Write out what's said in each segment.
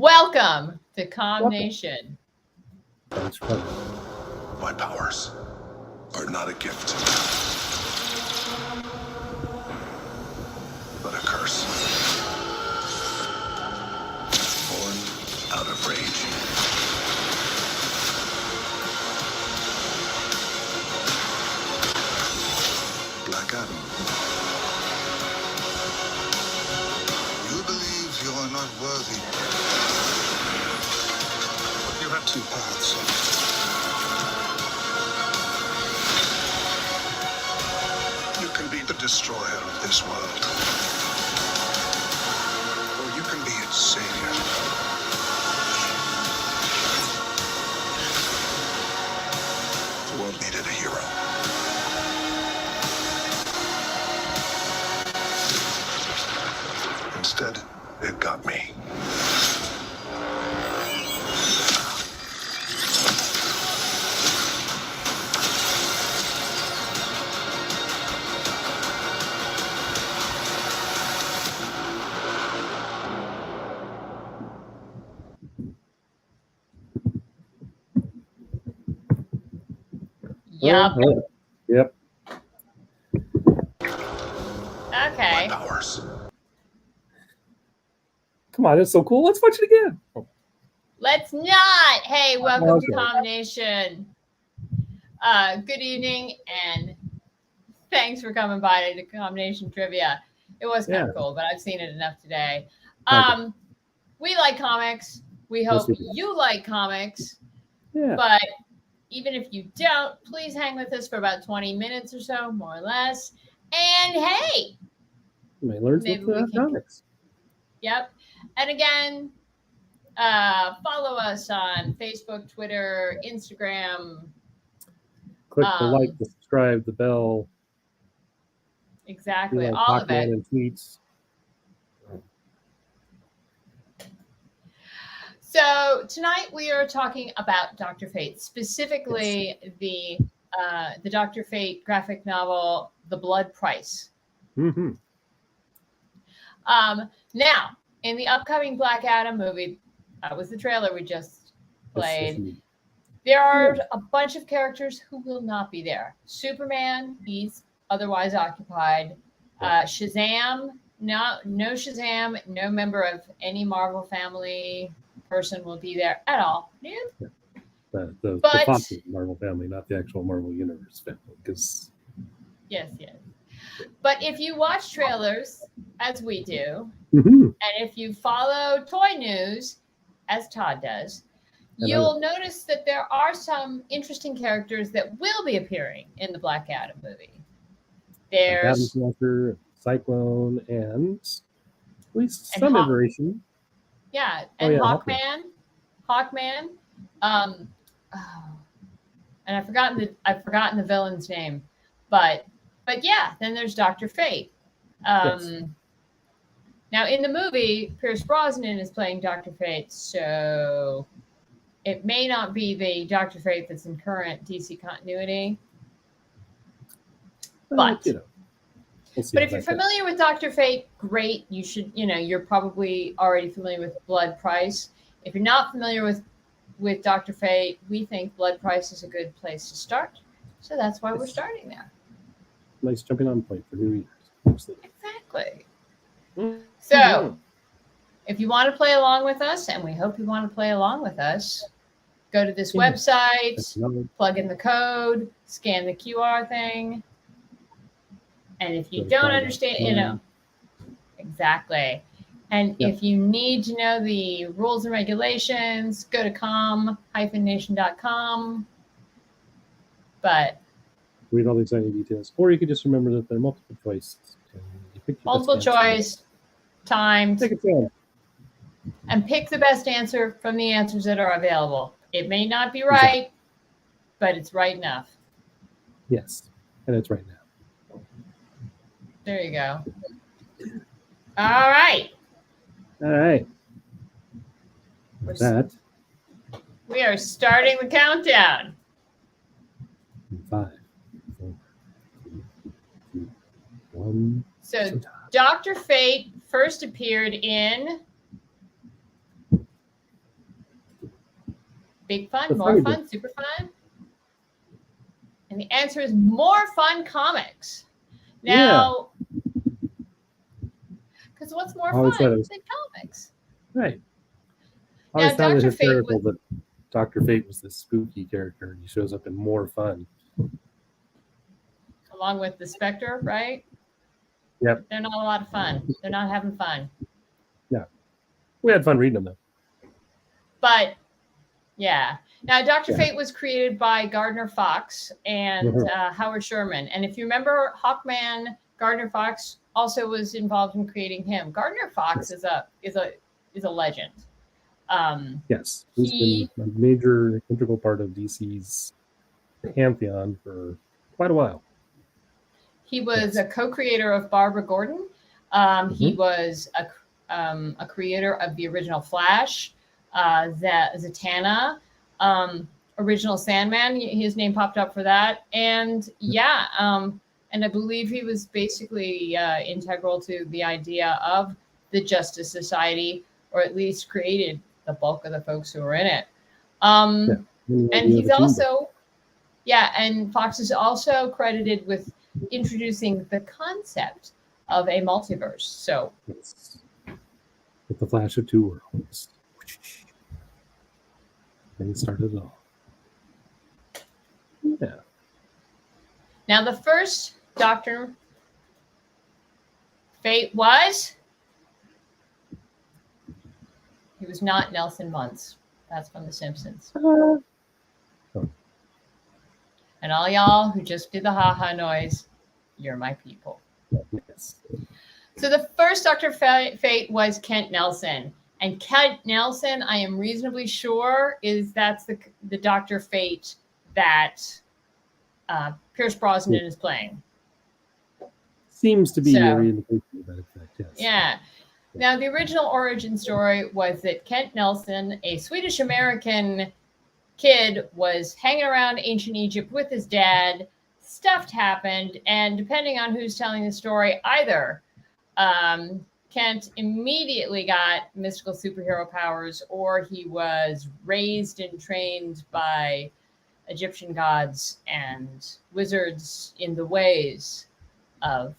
Welcome to Combination. Thanks for coming. My powers are not a gift, but a curse. Born out of rage. Black Adam. You believe you are not worthy. But you have two paths. You can be the destroyer of this world. Or you can be its savior. The world needed a hero. Instead, it got me. Yup. Yep. My Okay. powers. Come on, it's so cool. Let's watch it again. Let's not. Hey, welcome to Okay. Combination. Good evening, and thanks for coming by to Combination Trivia. It was kind of cool, but I've seen it enough today. Okay. We like comics. We Yes, hope we do. you like comics. Yeah. But even if you don't, please hang with us for about 20 minutes or so, more or less. And hey, You may learn maybe something we about can- comics. yep. And again, follow us on Facebook, Twitter, Instagram. Click the like, the subscribe, the bell. Exactly, You know, all of Pac-Man it. and tweets. So tonight we are talking about Dr. Fate, specifically the Dr. Fate graphic novel, The Blood Price. Mm-hmm. Now, in the upcoming Black Adam movie, that was the trailer we just played. There are a bunch of characters who will not be there. Superman, he's otherwise occupied. Shazam, no Shazam, no member of any Marvel family person will be there at all. Yeah. The But- Fox Marvel family, not the actual Marvel Universe family. Because Yes. But if you watch trailers, as we do, mm-hmm. and if you follow toy news, as Todd does, And you'll notice that there are some interesting characters that will be appearing in the Black Adam movie. Adam There's Smasher, Cyclone, and at least And some Hawk. iteration. and yeah, Hawkman, and I've forgotten the villain's name, but yeah, then there's Dr. Fate. Yes. Now in the movie, Pierce Brosnan is playing Dr. Fate, so it may not be the Dr. Fate that's in current DC continuity. But you know, we'll see But how if you're that goes. familiar with Dr. Fate, great. You should, you're probably already familiar with Blood Price. If you're not familiar with Dr. Fate, we think Blood Price is a good place to start. So that's why we're starting there. Nice jumping on point for new readers. Exactly. Mm-hmm. So if you want to play along with us, and we hope you want to play along with us, go to this Yeah. website, plug in the code, scan the QR thing. And if you Go to don't find understand, exactly. And Yep. if you need to know the rules and regulations, go to com-nation.com. But read all the exciting details, or you could just remember that there are multiple choices. And you pick your multiple best answer. choice, timed, Take a chance. and pick the best answer from the answers that are available. It may not be right, but it's right enough. Yes, and it's right now. There you go. All right. All right. We're With that, We are starting the countdown. 5, 4, 3, 2, 1. So Dr. Fate first appeared in Big fun, The more funny fun, super fun? And the answer is more fun comics. Now, because what's more I always thought fun it was- than comics? Right. I Now, always found it Dr. Fate hysterical that Dr. Fate was this spooky character and he shows up in More Fun. Along with the Spectre, right? Yep. They're not a lot of fun. They're not having fun. Yeah. We had fun reading them, though. But, yeah. Now, Dr. Yeah. Fate was created by Gardner Fox and Howard Sherman. And if you remember Hawkman, Gardner Fox also was involved in creating him. Gardner Fox is a legend. Yes. He's been a major integral part of DC's pantheon for quite a while. He was a co-creator of Barbara Gordon. He was a creator of the original Flash, Zatanna, original Sandman. His name popped up for that. And and I believe he was basically integral to the idea of the Justice Society, or at least created the bulk of the folks who were in it. And he's also, and Fox is also credited with introducing the concept of a multiverse. So, with the Flash of Two Worlds. And he started it all. Yeah. Now, the first Dr. Fate was... He was not Nelson Muntz. That's from The Simpsons. And all y'all who just did the ha-ha noise, you're my people. Yes. So the first Dr. Fate was Kent Nelson. And Kent Nelson, I am reasonably sure, that's the Dr. Fate that Pierce Brosnan is playing. Seems to be a indication of that effect, yes. Yeah. Now, the original origin story was that Kent Nelson, a Swedish-American kid, was hanging around ancient Egypt with his dad. Stuff happened, and depending on who's telling the story, either Kent immediately got mystical superhero powers, or he was raised and trained by Egyptian gods and wizards in the ways of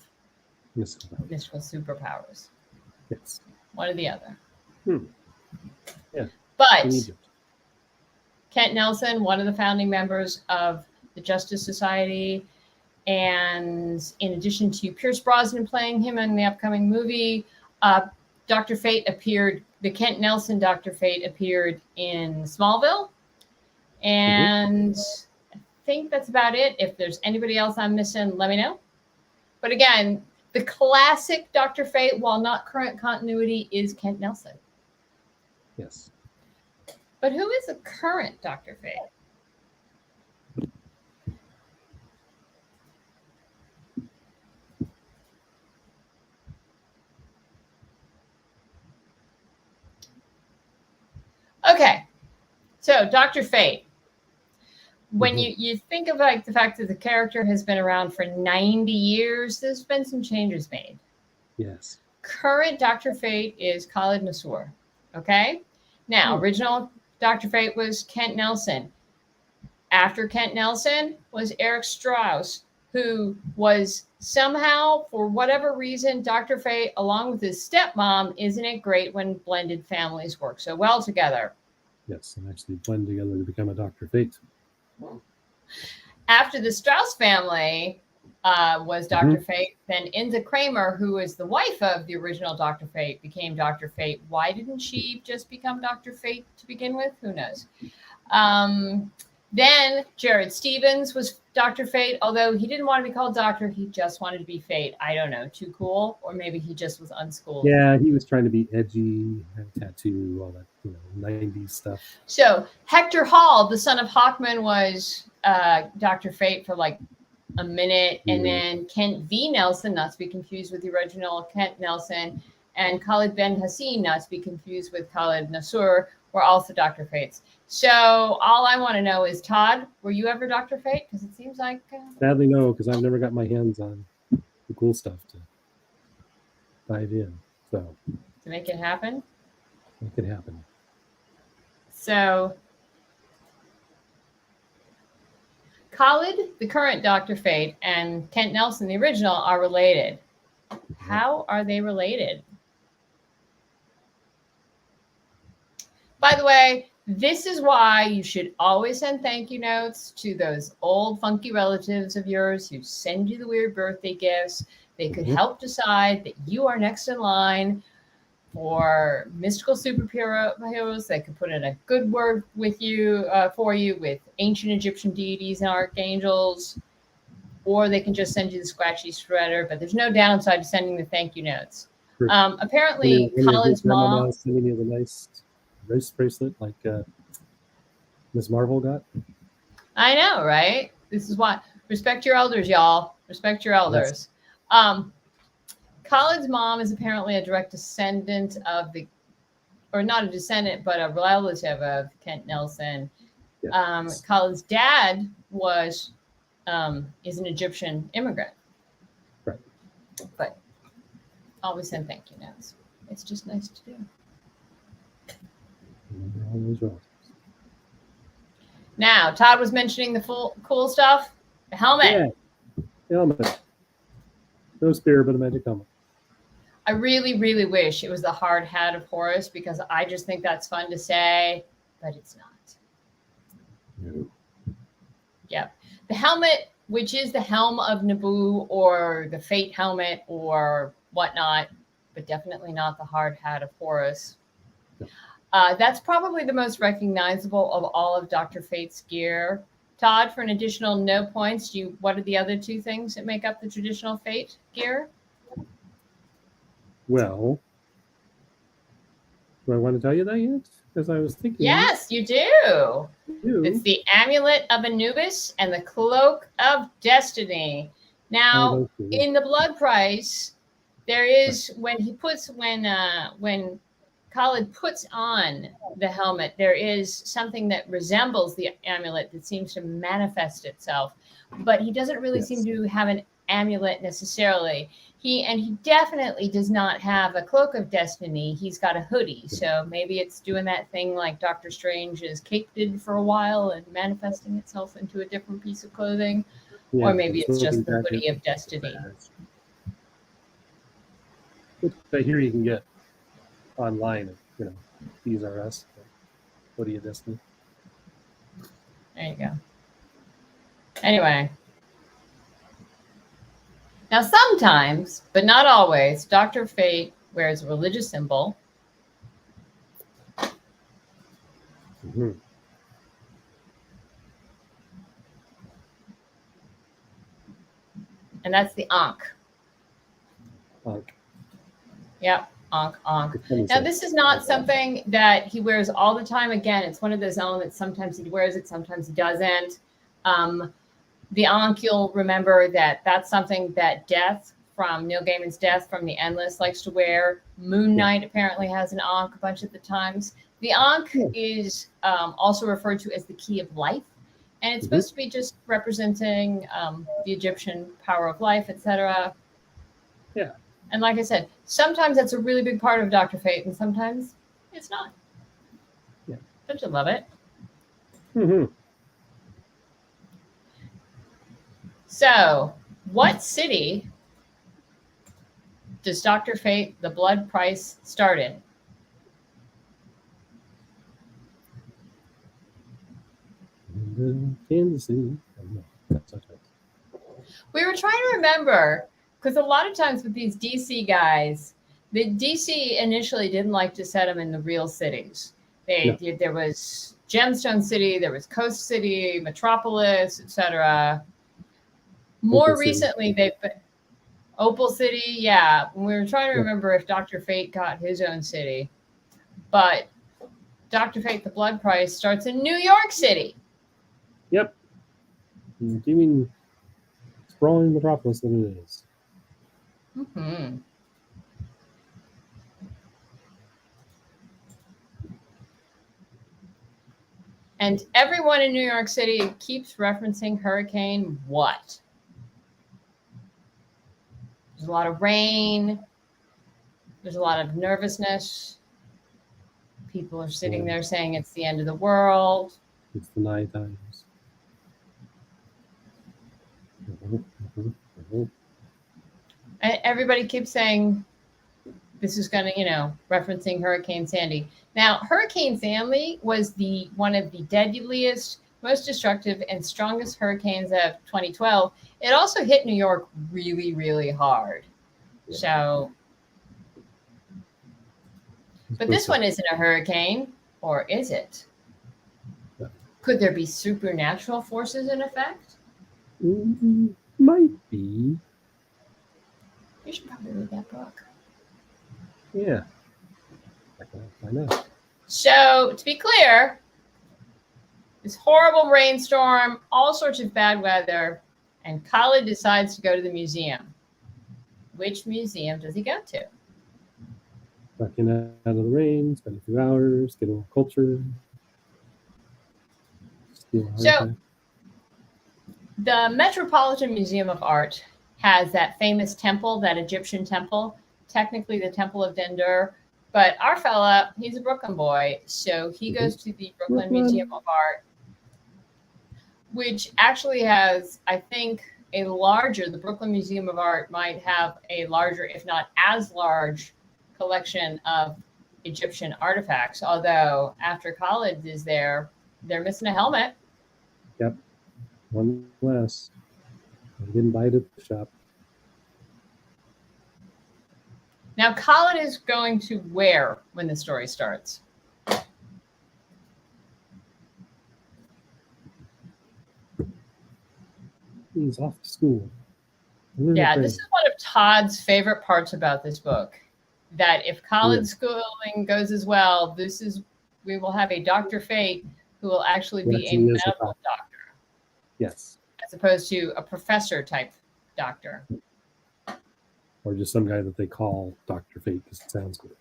mystical superpowers. Yes. One or the other. Yeah. But Kent Nelson, one of the founding members of the Justice Society, and in addition to Pierce Brosnan playing him in the upcoming movie, Dr. Fate appeared, the Kent Nelson Dr. Fate appeared in Smallville. And I think that's about it. If there's anybody else I'm missing, let me know. But again, the classic Dr. Fate, while not current continuity, is Kent Nelson. Yes. But who is a current Dr. Fate? Okay, so Dr. Fate. When you think of like the fact that the character has been around for 90 years, there's been some changes made. Yes. Current Dr. Fate is Khalid Nassour. Okay? Now, original Dr. Fate was Kent Nelson. After Kent Nelson was Eric Strauss, who was somehow, for whatever reason, Dr. Fate, along with his stepmom, isn't it great when blended families work so well together? Yes, and actually blend together to become a Dr. Fate. After the Strauss family was Dr. Fate, then Inza Kramer, who is the wife of the original Dr. Fate, became Dr. Fate. Why didn't she just become Dr. Fate to begin with? Who knows? Then Jared Stevens was Dr. Fate, although he didn't want to be called Doctor. He just wanted to be Fate. I don't know. Too cool? Or maybe he just was unschooled. Yeah, he was trying to be edgy, had a tattoo, all that, 90s stuff. So Hector Hall, the son of Hawkman, was Dr. Fate for like a minute. And then Kent V. Nelson, not to be confused with the original Kent Nelson, and Khalid Ben Hassan, not to be confused with Khalid Nassour, were also Dr. Fates. So all I want to know is, Todd, were you ever Dr. Fate? Because it seems like... Sadly, no, because I've never got my hands on the cool stuff to dive in. So to make it happen? Make it happen. So Khalid, the current Dr. Fate, and Kent Nelson, the original, are related. How are they related? By the way, this is why you should always send thank you notes to those old funky relatives of yours who send you the weird birthday gifts. They could help decide that you are next in line for mystical superheroes. They could put in a good word with you, for you, with ancient Egyptian deities and archangels, or they can just send you the scratchy shredder. But there's no downside to sending the thank you notes. Apparently, Colin's mom sending you the nice wrist bracelet like Miss Marvel got. I know, right? This is why respect your elders, y'all. Respect your elders. Yes. Colin's mom is apparently a direct descendant of or not a descendant, but a relative of Kent Nelson. Yes. Colin's dad is an Egyptian immigrant. Right. But always send thank you notes. It's just nice to do. Now, Todd was mentioning the cool stuff. The helmet. Yeah, helmet. No spear, but a magic helmet. I really, really wish it was the hard hat of Horus, because I just think that's fun to say, but it's not. No. Yep. The helmet, which is the helm of Naboo or the Fate helmet or whatnot, but definitely not the hard hat of Horus. No. That's probably the most recognizable of all of Dr. Fate's gear. Todd, for an additional no points, what are the other two things that make up the traditional Fate gear? Well, do I want to tell you that yet? Because I was thinking. Yes, you do. It's the Amulet of Anubis and the Cloak of Destiny. Now, in the blood price, there is when Khalid puts on the helmet, there is something that resembles the amulet that seems to manifest itself, but he doesn't really seem to have an amulet necessarily. He definitely does not have a cloak of destiny. He's got a hoodie, so maybe it's doing that thing like Doctor Strange's cape did for a while and manifesting itself into a different piece of clothing, or maybe it's just the hoodie of destiny. Which I hear you can get online, These Are Us, hoodie of destiny. There you go. Anyway. Now, sometimes, but not always, Dr. Fate wears a religious symbol. Mm-hmm. And that's the Ankh. Ankh. Yep, Ankh. Now, this is not something that he wears all the time. Again, it's one of those elements. Sometimes he wears it, sometimes he doesn't. The Ankh, you'll remember that's something that Death from Neil Gaiman's Death from the Endless likes to wear. Moon Knight apparently has an Ankh a bunch of the times. The Ankh is also referred to as the key of life, and it's supposed to be just representing the Egyptian power of life, etc. Yeah. And like I said, sometimes that's a really big part of Dr. Fate, and sometimes it's not. Yeah. Don't you love it? Mm-hmm. So, what city does Dr. Fate, the blood price, start in? Kansas City. We were trying to remember, because a lot of times with these DC guys, the DC initially didn't like to set them in the real cities. There was Gemstone City, there was Coast City, Metropolis, etc. More recently, they've been Opal City. Yeah, we were trying to remember if Dr. Fate got his own city, but Dr. Fate, the blood price, starts in New York City. Yep. Do you mean sprawling metropolis that it is? Mm-hmm. And everyone in New York City keeps referencing Hurricane what? There's a lot of rain. There's a lot of nervousness. People are sitting there saying it's the end of the world. It's the night times. And everybody keeps saying this is going to, referencing Hurricane Sandy. Now, Hurricane Sandy was one of the deadliest, most destructive, and strongest hurricanes of 2012. It also hit New York really, really hard. Yeah. So, but this one isn't a hurricane, or is it? Yeah. Could there be supernatural forces in effect? Might be. You should probably read that book. Yeah. I know. So, to be clear, this horrible rainstorm, all sorts of bad weather, and Khalid decides to go to the museum. Which museum does he go to? Ducking out of the rain, spend a few hours, get a little culture. So, the Metropolitan Museum of Art has that famous temple, that Egyptian temple, technically the Temple of Dendur. But our fella, he's a Brooklyn boy, so he goes to the Brooklyn Museum of Art, which actually has, I think, the Brooklyn Museum of Art might have a larger, if not as large, collection of Egyptian artifacts. Although after Khalid is there, they're missing a helmet. Yep. One less. I didn't buy it at the shop. Now, Khalid is going to where when the story starts? He's off to school. Yeah, this is one of Todd's favorite parts about this book. That if Khalid's schooling goes as well, we will have a Dr. Fate who will actually be a medical doctor. Yes. As opposed to a professor type doctor. Or just some guy that they call Dr. Fate because it sounds good.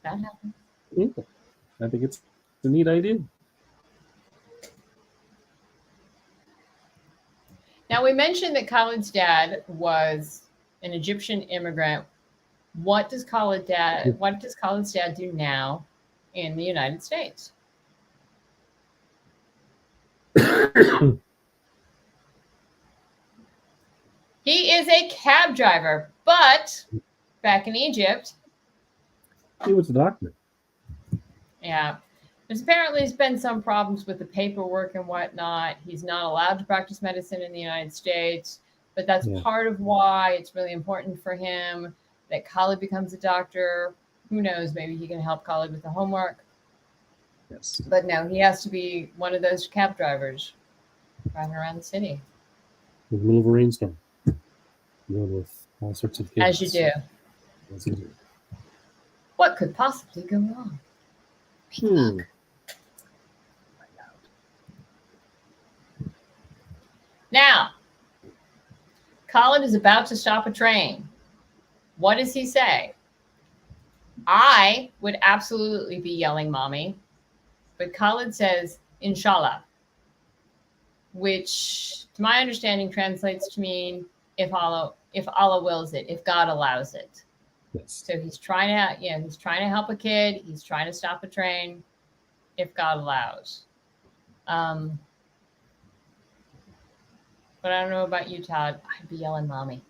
That happens. Yeah. I think it's a neat idea. Now, we mentioned that Khalid's dad was an Egyptian immigrant. What does Khalid's dad do now in the United States? He is a cab driver, but back in Egypt, he was a doctor. Yeah. There's apparently been some problems with the paperwork and whatnot. He's not allowed to practice medicine in the United States, but that's part of why it's really important for him that Khalid becomes a doctor. Who knows? Maybe he can help Khalid with the homework. Yes. But no, he has to be one of those cab drivers driving around the city. In the middle of a rainstorm. With all sorts of kids. As you do. As you do. What could possibly go wrong? Now, Khalid is about to stop a train. What does he say? I would absolutely be yelling mommy, but Khalid says, Inshallah, which to my understanding translates to mean if Allah wills it, if God allows it. Yes. So he's trying to help a kid. He's trying to stop a train, if God allows. But I don't know about you, Todd. I'd be yelling mommy.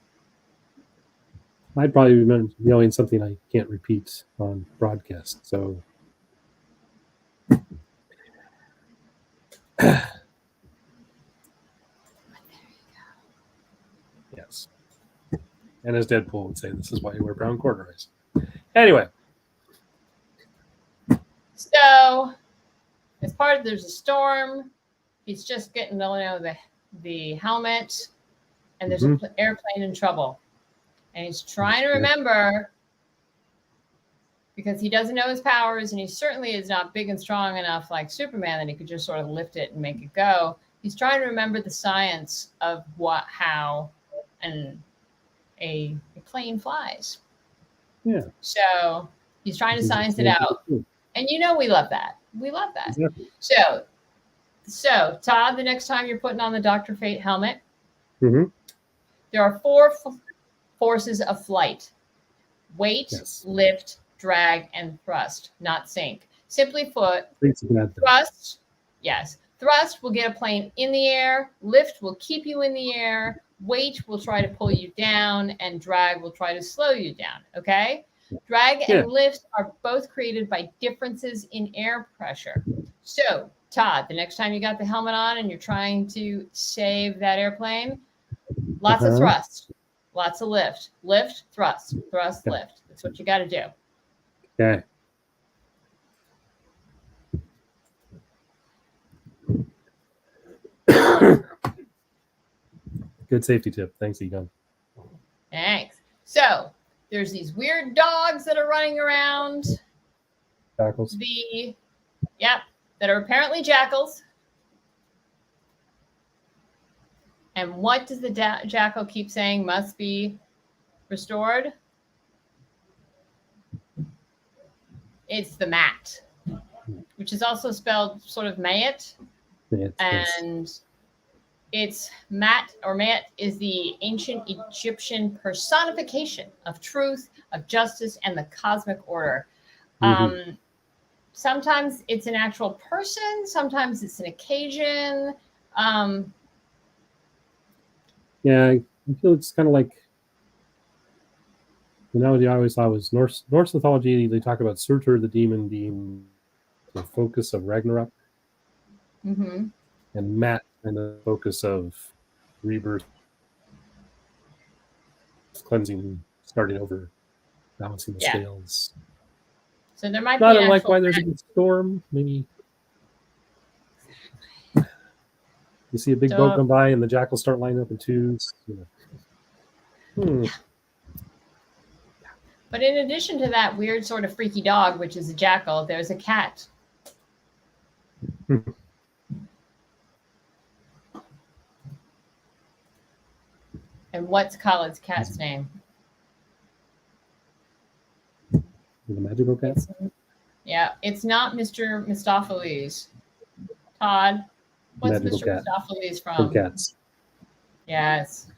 I'd probably be yelling something I can't repeat on broadcast. So yes. And as Deadpool would say, this is why you wear brown corduroys. Anyway. So, as part of there's a storm, he's just getting the helmet, and there's an airplane in trouble. And he's trying to remember, because he doesn't know his powers, and he certainly is not big and strong enough like Superman that he could just sort of lift it and make it go. He's trying to remember the science of how a plane flies. Yeah. So he's trying to science it out. And we love that. We love that. Exactly. So Todd, the next time you're putting on the Dr. Fate helmet, there are 4 forces of flight: weight, lift, drag, and thrust, not sink. Simply put, thrust. Yes. Thrust will get a plane in the air. Lift will keep you in the air. Weight will try to pull you down, and drag will try to slow you down. Okay? Drag and lift are both created by differences in air pressure. So, Todd, the next time you got the helmet on and you're trying to save that airplane, lots of thrust, lots of lift. Lift, thrust, thrust, lift. That's what you got to do. Okay. Good safety tip. Thanks, Egon. Thanks. So there's these weird dogs that are running around. Jackals. That are apparently jackals. And what does the jackal keep saying must be restored? It's the mat, which is also spelled sort of mayat. And it's Mat, or Mat is the ancient Egyptian personification of truth, of justice, and the cosmic order. Sometimes it's an actual person. Sometimes it's an occasion. Yeah, I feel it's kind of like the analogy I always thought was Norse mythology. They talk about Surtur, the demon, being the focus of Ragnarok. And Mat and the focus of rebirth, cleansing, starting over, balancing the scales. So there might not be unlike why there's a big storm. Maybe you see a big boat come by and the jackals start lining up in twos. But in addition to that weird sort of freaky dog, which is a jackal, there's a cat. And what's Khaled's cat's name? The magical cat? It's not Mr. Mistopheles. Todd, what's magical Mr. cat. Mistopheles from? From Cats. Yes.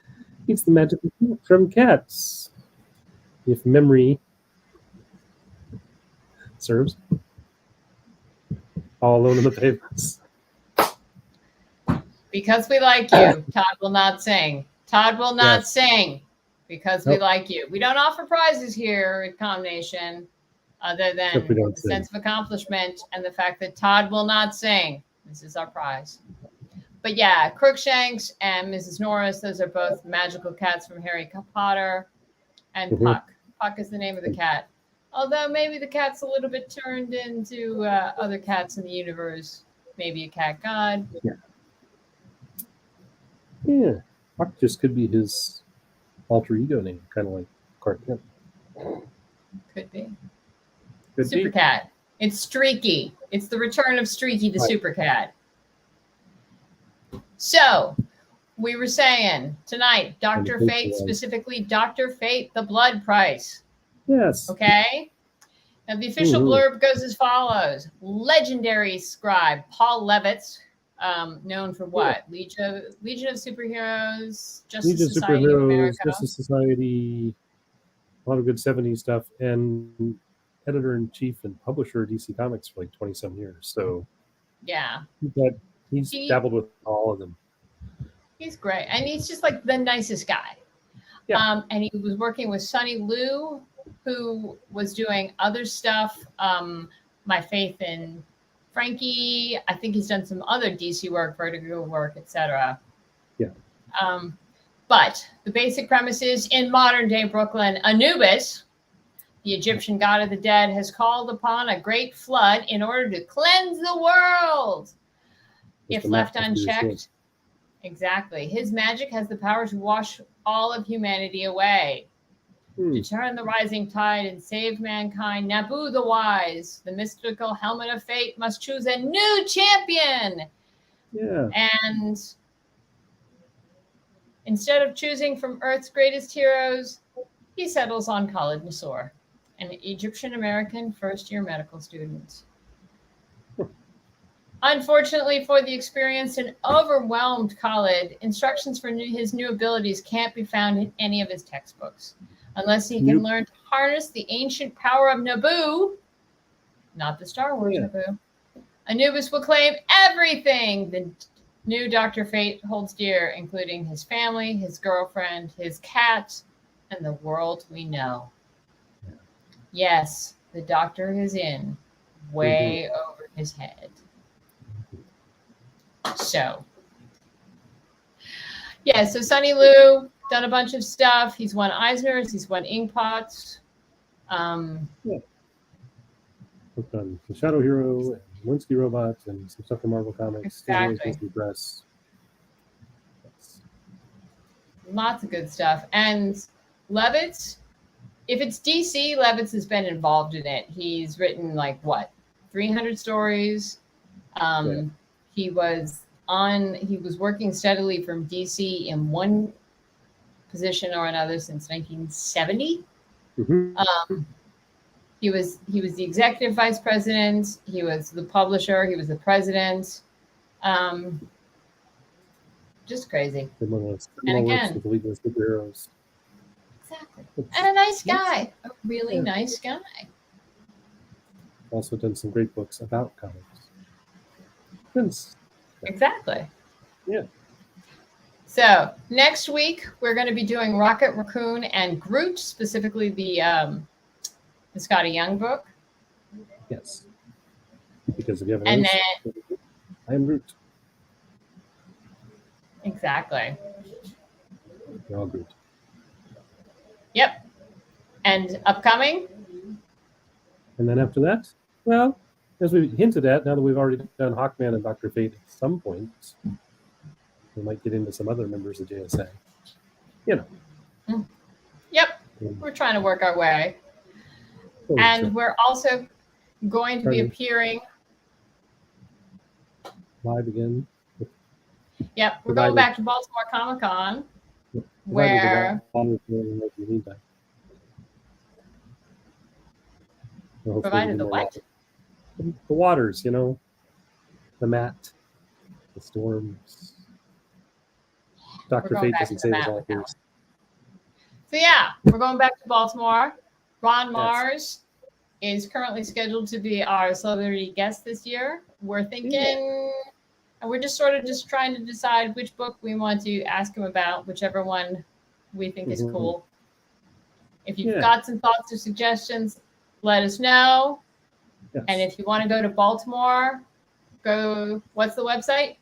It's the magical cat from Cats. If memory serves. All alone in the pavements. Because we like you, Todd will not sing. Todd will not sing because we like you. We don't offer prizes here at Com Nation other than the sense of accomplishment and the fact that Todd will not sing. This is our prize. But yeah, Crookshanks and Mrs. Norris, those are both magical cats from Harry Potter. And Puck. Puck is the name of the cat. Although maybe the cat's a little bit turned into other cats in the universe. Maybe a cat god. Yeah. Puck just could be his alter ego name, kind of like Clark Kent. Could be. Super Cat. It's Streaky. It's the return of Streaky the Super Cat. So, we were saying tonight, Dr. Fate, specifically Dr. Fate, the Blood Price. Yes. Okay? Now, the official blurb goes as follows. Legendary scribe Paul Levitz, known for what? Legion of Superheroes, Justice Society of America. Justice Society, a lot of good 70s stuff, and editor-in-chief and publisher of DC Comics for like 27 years. So, he's dabbled with all of them. He's great. And he's just like the nicest guy. And he was working with Sonny Liu, who was doing other stuff. My Faith in Frankie. I think he's done some other DC work, Vertigo work, etc. But the basic premise is in modern day Brooklyn, Anubis, the Egyptian god of the dead, has called upon a great flood in order to cleanse the world. If left unchecked, his magic has the power to wash all of humanity away. To turn the rising tide and save mankind, Nabu the Wise, the mystical helmet of fate, must choose a new champion. And instead of choosing from Earth's greatest heroes, he settles on Khaled Nassour, an Egyptian-American first-year medical student. Unfortunately for the experienced and overwhelmed Khaled, instructions for his new abilities can't be found in any of his textbooks. Unless he can learn to harness the ancient power of Nabu, not the Star Wars Nabu, Anubis will claim everything the new Dr. Fate holds dear, including his family, his girlfriend, his cat, and the world we know. Yes, the Doctor is in way over his head. So, yeah, so Sonny Liu done a bunch of stuff. He's won Eisners, he's won Inkpots. Worked on the Shadow Hero and Winsky Robot and some stuff from Marvel Comics. Exactly. Press. Lots of good stuff. And Levitz, if it's DC, Levitz has been involved in it. He's written 300 stories. He was working steadily from DC in one position or another since 1970. He was the executive vice president. He was the publisher. He was the president. Just crazy. And again, with the League of Superheroes. Exactly. And a nice guy. A really nice guy. Also done some great books about comics. Exactly. Yeah. So next week we're going to be doing Rocket Raccoon and Groot, specifically the Scotty Young book. Yes. Because if you haven't and noticed, then I am Groot. Exactly. You're all Groot. Yep. And upcoming? And then after that, well, as we hinted at, now that we've already done Hawkman and Dr. Fate at some point, we might get into some other members of JSA. You know. Yep. We're trying to work our way. And we're also going to be appearing live again. Yep. We're going back to Baltimore Comic-Con. Where provided the what? The waters, you know, the mat, the storms. Dr. Fate doesn't say this all first. So yeah, we're going back to Baltimore. Ron Mars is currently scheduled to be our celebrity guest this year. We're thinking, and we're just trying to decide which book we want to ask him about, whichever one we think is cool. If you've got some thoughts or suggestions, let us know. Yes. And if you want to go to Baltimore, what's the website?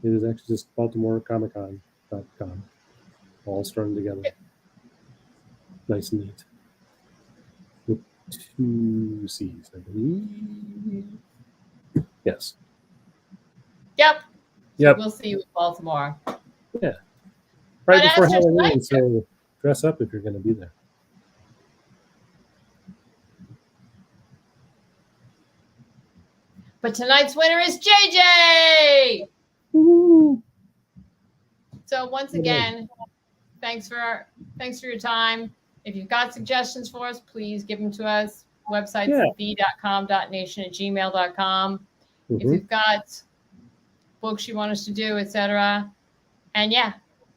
It is actually just BaltimoreComicCon.com. All strung together. Yep. Nice and neat. With 2 C's, I believe. Yes. Yep. We'll see you in Baltimore. Yeah. Right before Halloween, so dress up if you're going to be there. But tonight's winner is JJ! Woo-hoo. So once again, thanks for your time. If you've got suggestions for us, please give them to us. Website's the.com.nation@gmail.com. If you've got books you want us to do, etc. And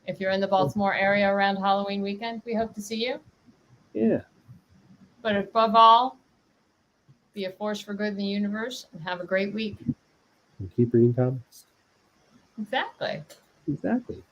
if you're in the Baltimore area around Halloween weekend, we hope to see you. Yeah. But above all, be a force for good in the universe and have a great week. And keep reading comics. Exactly.